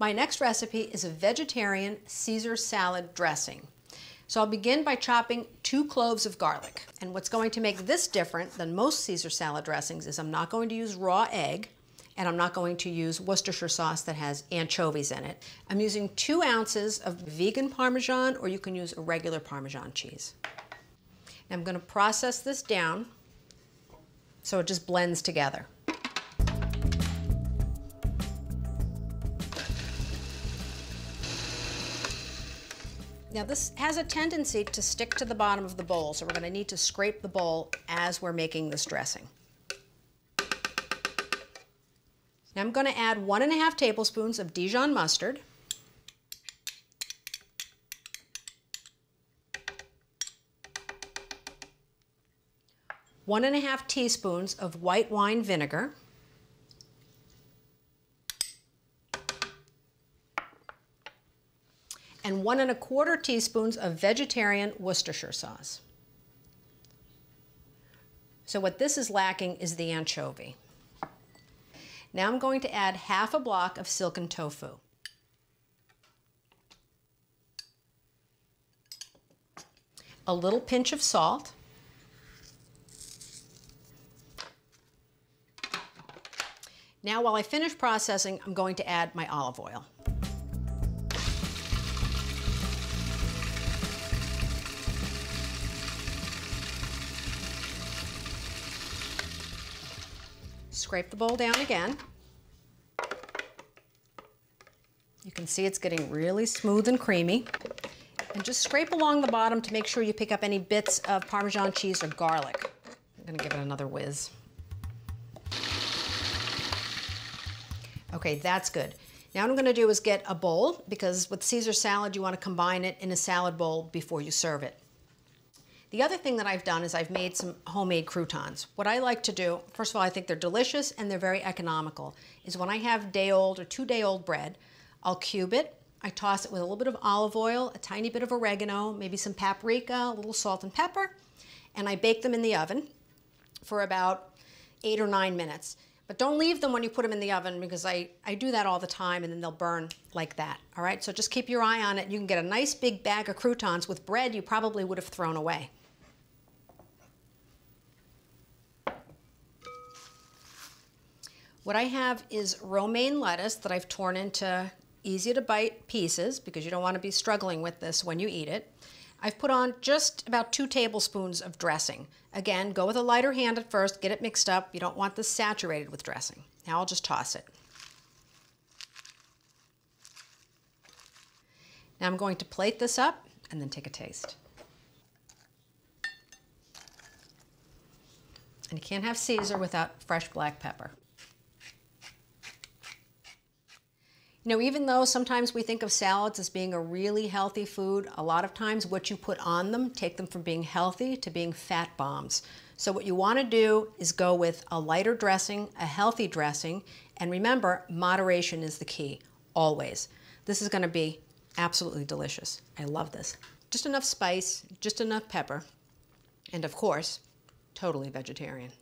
My next recipe is a vegetarian Caesar salad dressing. So I'll begin by chopping 2 cloves of garlic. And what's going to make this different than most Caesar salad dressings is I'm not going to use raw egg, and I'm not going to use Worcestershire sauce that has anchovies in it. I'm using 2 ounces of vegan Parmesan, or you can use a regular Parmesan cheese. And I'm going to process this down so it just blends together. Now this has a tendency to stick to the bottom of the bowl, so we're going to need to scrape the bowl as we're making this dressing. Now I'm going to add 1½ tablespoons of Dijon mustard, one and a half teaspoons of white wine vinegar, and 1 1/4 teaspoons of vegetarian Worcestershire sauce. So what this is lacking is the anchovy. Now I'm going to add half a block of silken tofu. A little pinch of salt. Now while I finish processing, I'm going to add my olive oil. Scrape the bowl down again. You can see it's getting really smooth and creamy. And just scrape along the bottom to make sure you pick up any bits of Parmesan cheese or garlic. I'm going to give it another whiz. Okay, that's good. Now what I'm going to do is get a bowl, because with Caesar salad you want to combine it in a salad bowl before you serve it. The other thing that I've done is I've made some homemade croutons. What I like to do, first of all, I think they're delicious and they're very economical, is when I have day-old or 2-day-old bread, I'll cube it, I toss it with a little bit of olive oil, a tiny bit of oregano, maybe some paprika, a little salt and pepper, and I bake them in the oven for about 8 or 9 minutes. But don't leave them when you put them in the oven, because I do that all the time and then they'll burn like that. All right, so just keep your eye on it. You can get a nice big bag of croutons with bread you probably would have thrown away. What I have is romaine lettuce that I've torn into easy to bite pieces, because you don't want to be struggling with this when you eat it. I've put on just about 2 tablespoons of dressing. Again, go with a lighter hand at first, get it mixed up. You don't want this saturated with dressing. Now I'll just toss it. Now I'm going to plate this up and then take a taste. And you can't have Caesar without fresh black pepper. You know, even though sometimes we think of salads as being a really healthy food, a lot of times what you put on them take them from being healthy to being fat bombs. So what you want to do is go with a lighter dressing, a healthy dressing, and remember, moderation is the key, always. This is going to be absolutely delicious. I love this. Just enough spice, just enough pepper, and of course, totally vegetarian.